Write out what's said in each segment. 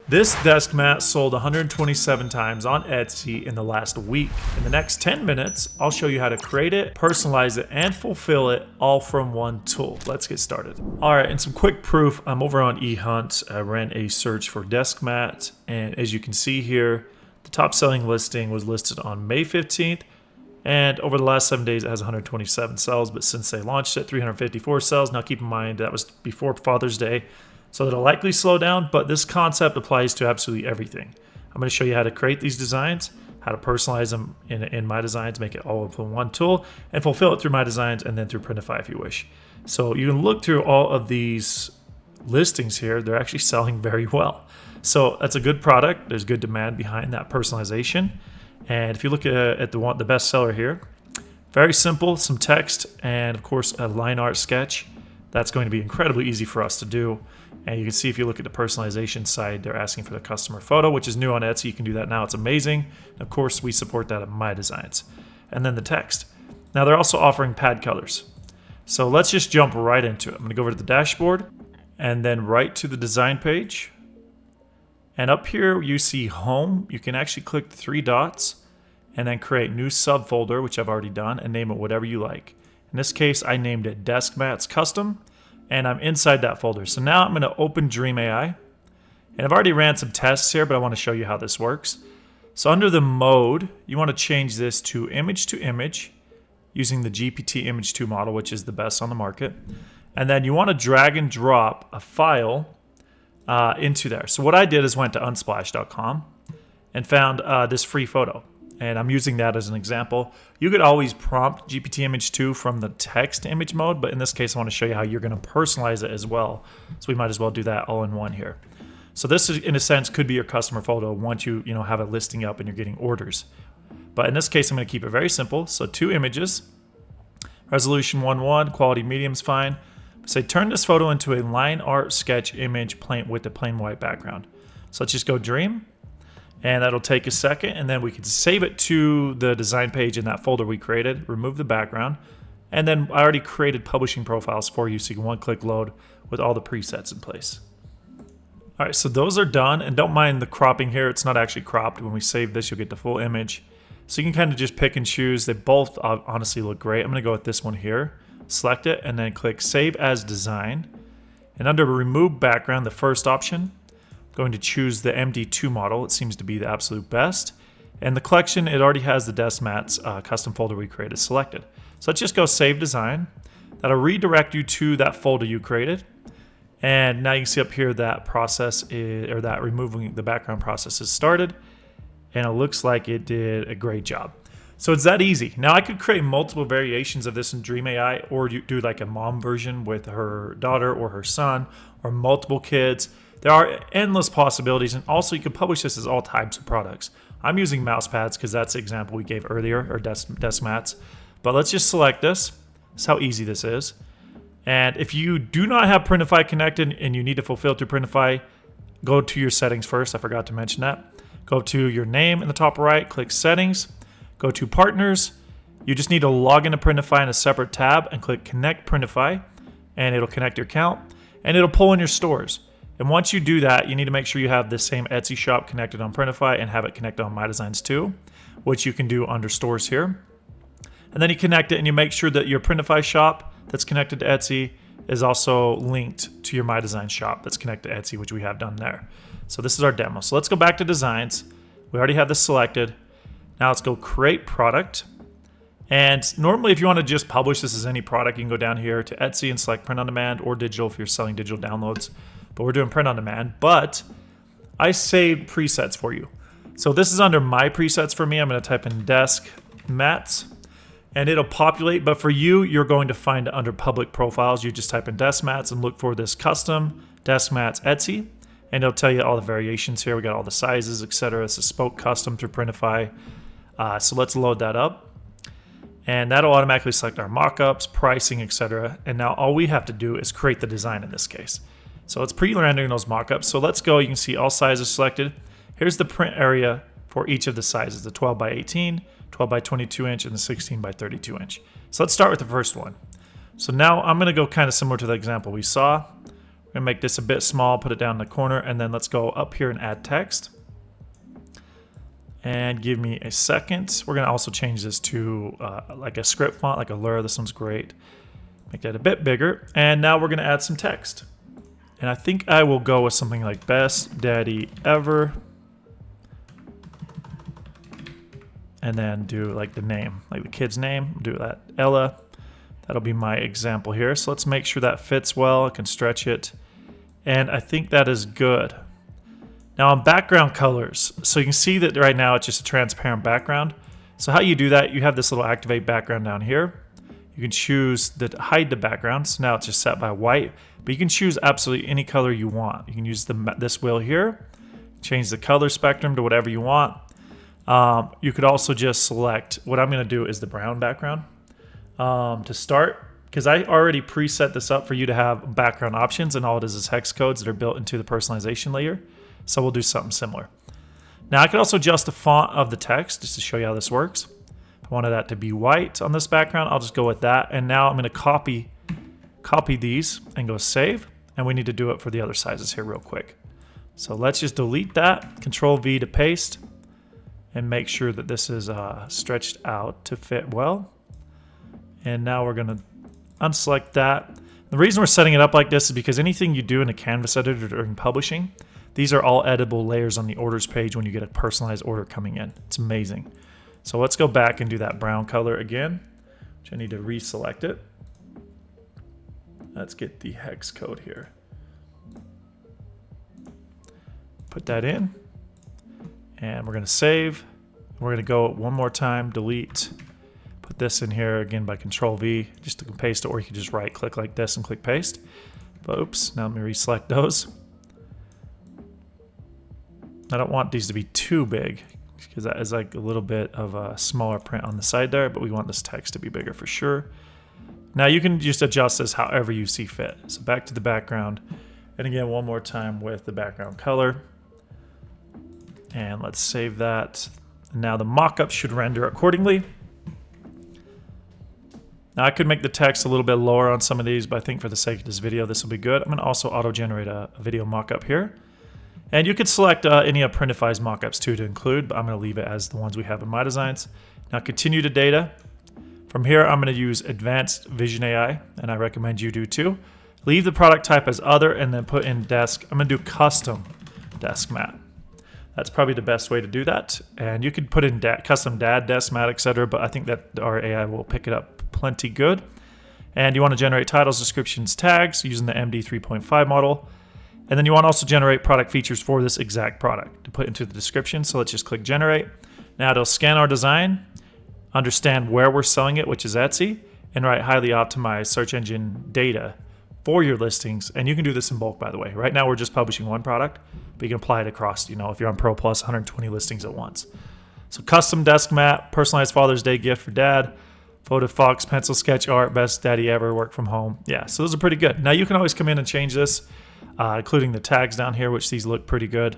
This desk mat sold 127 times on Etsy in the last week. In the next 10 minutes, I'll show you how to create it, personalize it, and fulfill it all from one tool. Let's get started. All right, and some quick proof. I'm over on eHunt. I ran a search for desk mat, and as you can see here, the top selling listing was listed on May 15th, and over the last 7 days, it has 127 sales, but since they launched it, 354 sales. Now keep in mind, that was before Father's Day, so it'll likely slow down, but this concept applies to absolutely everything. I'm going to show you how to create these designs, how to personalize them in MyDesigns, make it all from one tool, and fulfill it through MyDesigns and then through Printify if you wish. So you can look through all of these listings here. They're actually selling very well. So that's a good product. There's good demand behind that personalization. And if you look at the best seller here, very simple, some text, and of course a line art sketch. That's going to be incredibly easy for us to do. And you can see if you look at the personalization side, they're asking for the customer photo, which is new on Etsy. You can do that now. It's amazing. And of course, we support that at MyDesigns. And then the text. Now, they're also offering pad colors. So let's just jump right into it. I'm going to go over to the dashboard and then right to the design page. And up here, you see Home. You can actually click the three dots and then create new subfolder, which I've already done, and name it whatever you like. In this case, I named it Desk Mats Custom, and I'm inside that folder. So now I'm going to open Dream AI, and I've already ran some tests here, but I want to show you how this works. So under the mode, you want to change this to image using the GPT Image 2 model, which is the best on the market. And then you want to drag and drop a file into there. So what I did is went to unsplash.com and found this free photo. And I'm using that as an example. You could always prompt GPT Image 2 from the text image mode, but in this case, I want to show you how you're going to personalize it as well. So we might as well do that all in one here. So this, is, in a sense, could be your customer photo once you have a listing up and you're getting orders. But in this case, I'm going to keep it very simple. So 2 images, resolution 1:1, quality medium's fine. Say turn this photo into a line art sketch image with a plain white background. So let's just go Dream. And that'll take a second, and then we can save it to the design page in that folder we created, remove the background, and then I already created publishing profiles for you so you can one-click load with all the presets in place. All right, so those are done, and don't mind the cropping here. It's not actually cropped. When we save this, you'll get the full image. So you can kind of just pick and choose. They both honestly look great. I'm gonna go with this one here, select it, and then click Save as Design. And under Remove Background, the first option, going to choose the MD2 model. It seems to be the absolute best. And the collection, it already has the desk mats custom folder we created selected. So let's just go Save Design. That'll redirect you to that folder you created. And now you can see up here that process that removing the background process is started. And it looks like it did a great job. So it's that easy. Now I could create multiple variations of this in Dream AI, or you do like a mom version with her daughter or her son, or multiple kids. There are endless possibilities, and also you can publish this as all types of products. I'm using mouse pads because that's the example we gave earlier, or desk mats. But let's just select this. That's how easy this is. And if you do not have Printify connected and you need to fulfill through Printify, go to your settings first. I forgot to mention that. Go to your name in the top right, click Settings, go to Partners. You just need to log into Printify in a separate tab and click Connect Printify, and it'll connect your account, and it'll pull in your stores. And once you do that, you need to make sure you have the same Etsy shop connected on Printify and have it connected on MyDesigns too, which you can do under stores here. And then you connect it and you make sure that your Printify shop that's connected to Etsy is also linked to your MyDesigns shop that's connected to Etsy, which we have done there. So this is our demo. So let's go back to designs. We already have this selected. Now let's go create product. And normally if you want to just publish this as any product, you can go down here to Etsy and select print on demand or digital if you're selling digital downloads. But we're doing print on demand, but I saved presets for you. So this is under my presets for me. I'm going to type in desk mats and it'll populate. But for you, you're going to find it under public profiles. You just type in desk mats and look for this custom desk mats Etsy. And it'll tell you all the variations here. We got all the sizes, etc. It's a spoke custom through Printify. So let's load that up. And that'll automatically select our mockups, pricing, etc. And now all we have to do is create the design in this case. So it's pre-rendering those mockups. So let's go. You can see all sizes selected. Here's the print area for each of the sizes, the 12 by 18, 12 by 22 inch, and the 16 by 32 inch. So let's start with the first one. So now I'm going to go kind of similar to the example we saw. gonna make this a bit small, put it down in the corner, and then let's go up here and add text. And give me a second. We're gonna also change this to like a script font, like 𝐿IR. This one's great. Make that a bit bigger. And now we're gonna add some text. And I think I will go with something like best daddy ever. And then do like the name, like the kid's name. Do that, Ella. That'll be my example here. So let's make sure that fits well. I can stretch it. And I think that is good. Now on background colors, so you can see that right now it's just a transparent background. So how you do that, you have this little activate background down here. You can choose to hide the background. So now it's just set by white, but you can choose absolutely any color you want. You can use this wheel here, change the color spectrum to whatever you want. You could also just select, what I'm gonna do is the brown background to start, because I already preset this up for you to have background options, and all it is hex codes that are built into the personalization layer. So we'll do something similar. Now I can also adjust the font of the text just to show you how this works. If I wanted that to be white on this background, I'll just go with that. And now I'm gonna copy these and go save. And we need to do it for the other sizes here real quick. So let's just delete that, Control V to paste, and make sure that this is stretched out to fit well. And now we're gonna unselect that. The reason we're setting it up like this is because anything you do in a Canvas editor during publishing, these are all editable layers on the orders page when you get a personalized order coming in. It's amazing. So let's go back and do that brown color again, which I need to reselect it. Let's get the hex code here. Put that in, and we're gonna save. We're gonna go one more time, delete, put this in here again by Control V, just to paste it, or you can just right click like this and click paste. But oops, now let me reselect those. I don't want these to be too big because that is like a little bit of a smaller print on the side there, but we want this text to be bigger for sure. Now you can just adjust this however you see fit. So back to the background. And again, one more time with the background color. And let's save that. And now the mockup should render accordingly. Now I could make the text a little bit lower on some of these, but I think for the sake of this video, this will be good. I'm gonna also auto-generate a video mockup here. And you could select any of Printify's mockups too to include, but I'm going to leave it as the ones we have in MyDesigns. Now continue to data. From here, I'm going to use Advanced Vision AI, and I recommend you do too. Leave the product type as other, and then put in desk. I'm going to do custom desk mat. That's probably the best way to do that. And you could put in custom dad, desk mat, etc. But I think that our AI will pick it up plenty good. And you want to generate titles, descriptions, tags using the MD 3.5 model. And then you want to also generate product features for this exact product to put into the description. So let's just click generate. Now it'll scan our design, understand where we're selling it, which is Etsy, and write highly optimized search engine data for your listings. And you can do this in bulk, by the way. Right now we're just publishing one product, but you can apply it across, if you're on Pro Plus, 120 listings at once. So custom desk mat, personalized Father's Day gift for dad, photo fox, pencil sketch art, best daddy ever, work from home. Yeah, so those are pretty good. Now you can always come in and change this. Including the tags down here, which these look pretty good.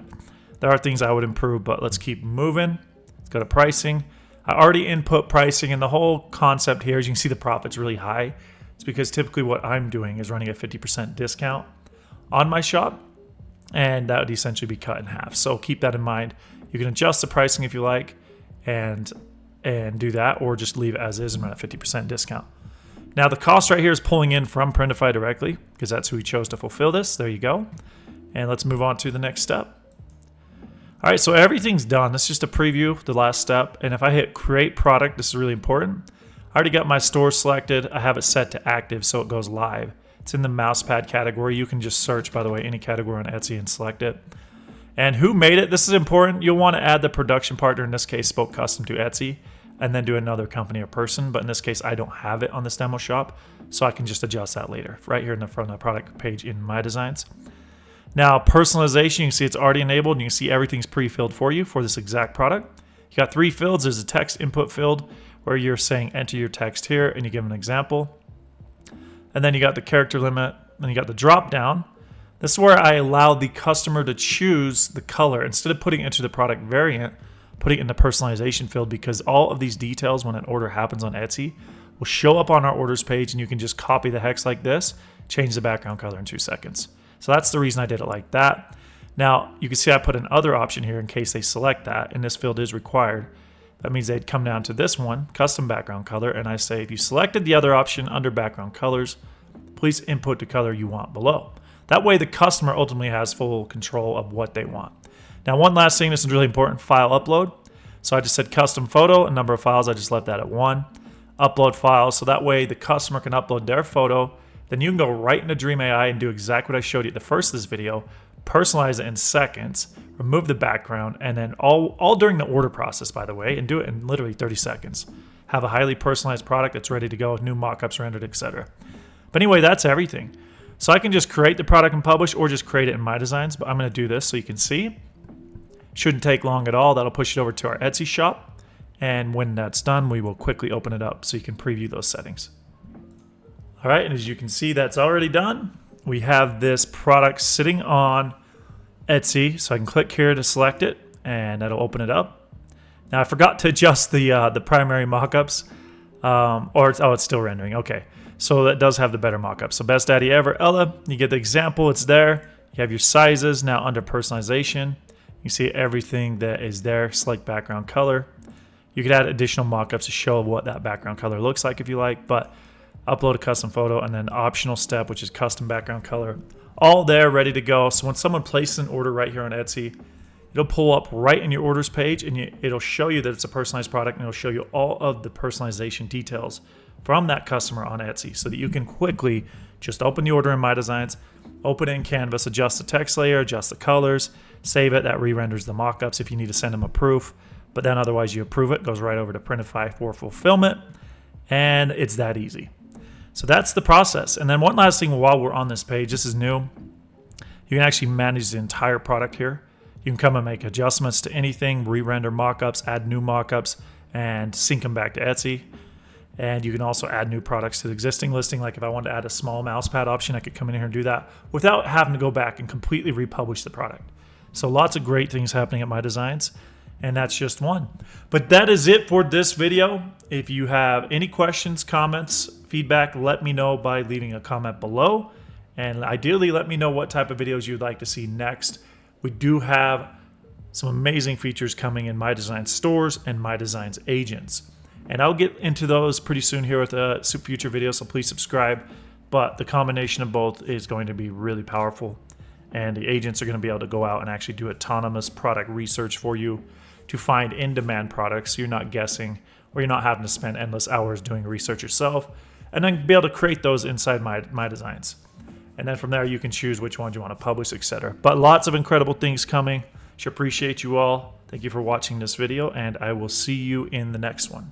There are things I would improve, but let's keep moving. Let's go to pricing. I already input pricing, and the whole concept here is you can see the profit's really high. It's because typically what I'm doing is running a 50% discount on my shop, and that would essentially be cut in half. So keep that in mind. You can adjust the pricing if you like and do that, or just leave it as is and run a 50% discount. Now the cost right here is pulling in from Printify directly because that's who we chose to fulfill this. There you go. And let's move on to the next step. All right, so everything's done. This is just a preview, the last step. And if I hit create product, this is really important. I already got my store selected. I have it set to active so it goes live. It's in the mousepad category. You can just search, by the way, any category on Etsy and select it. And who made it? This is important. You'll want to add the production partner, in this case, Spoke Custom to Etsy, and then do another company or person. But in this case, I don't have it on this demo shop, so I can just adjust that later, right here in the front of the product page in MyDesigns. Now, personalization, you can see it's already enabled, and you can see everything's pre-filled for you for this exact product. You got 3 fields. There's a text input field where you're saying enter your text here, and you give an example. And then you got the character limit, and you got the drop down. This is where I allow the customer to choose the color instead of putting it into the product variant. Putting it in the personalization field, because all of these details when an order happens on Etsy will show up on our orders page, and you can just copy the hex like this, change the background color in 2 seconds. So that's the reason I did it like that. Now, you can see I put an other option here in case they select that, and this field is required. That means they'd come down to this one, custom background color, and I say, if you selected the other option under background colors, please input the color you want below. That way the customer ultimately has full control of what they want. Now, one last thing, this is really important, file upload. So I just said custom photo, a number of files, I just left that at 1. Upload files, so that way the customer can upload their photo. Then you can go right into Dream AI and do exactly what I showed you at the first of this video, personalize it in seconds, remove the background, and then all during the order process, by the way, and do it in literally 30 seconds. Have a highly personalized product that's ready to go with new mockups rendered, etc. But anyway, that's everything. So I can just create the product and publish, or just create it in MyDesigns, but I'm going to do this so you can see. Shouldn't take long at all. That'll push it over to our Etsy shop, and when that's done, we will quickly open it up so you can preview those settings. All right, and as you can see, that's already done. We have this product sitting on Etsy, so I can click here to select it, and that'll open it up. Now, I forgot to adjust the primary mockups, it's still rendering. Okay, so that does have the better mockup. So Best Daddy Ever, Ella, you get the example, it's there. You have your sizes. Now under personalization, you see everything that is there, select background color. You could add additional mockups to show what that background color looks like if you like, but upload a custom photo, and then optional step, which is custom background color. All there, ready to go. So when someone places an order right here on Etsy, it'll pull up right in your orders page, and it'll show you that it's a personalized product, and it'll show you all of the personalization details from that customer on Etsy so that you can quickly just open the order in MyDesigns, open it in Canvas, adjust the text layer, adjust the colors, save it. That re-renders the mockups if you need to send them a proof. But then otherwise you approve it, goes right over to Printify for fulfillment, and it's that easy. So that's the process. And then one last thing while we're on this page, this is new. You can actually manage the entire product here. You can come and make adjustments to anything, re-render mockups, add new mockups, and sync them back to Etsy. And you can also add new products to the existing listing. Like if I wanted to add a small mouse pad option, I could come in here and do that without having to go back and completely republish the product. So lots of great things happening at MyDesigns. And that's just one. But that is it for this video. If you have any questions, comments, feedback, let me know by leaving a comment below. And ideally, let me know what type of videos you'd like to see next. We do have some amazing features coming in MyDesigns stores and MyDesigns agents. And I'll get into those pretty soon here with a future video, so please subscribe. But the combination of both is going to be really powerful. And the agents are going to be able to go out and actually do autonomous product research for you to find in-demand products, so you're not guessing, or you're not having to spend endless hours doing research yourself, and then be able to create those inside MyDesigns. And then from there, you can choose which ones you want to publish, etc. But lots of incredible things coming. Sure appreciate you all. Thank you for watching this video, and I will see you in the next one.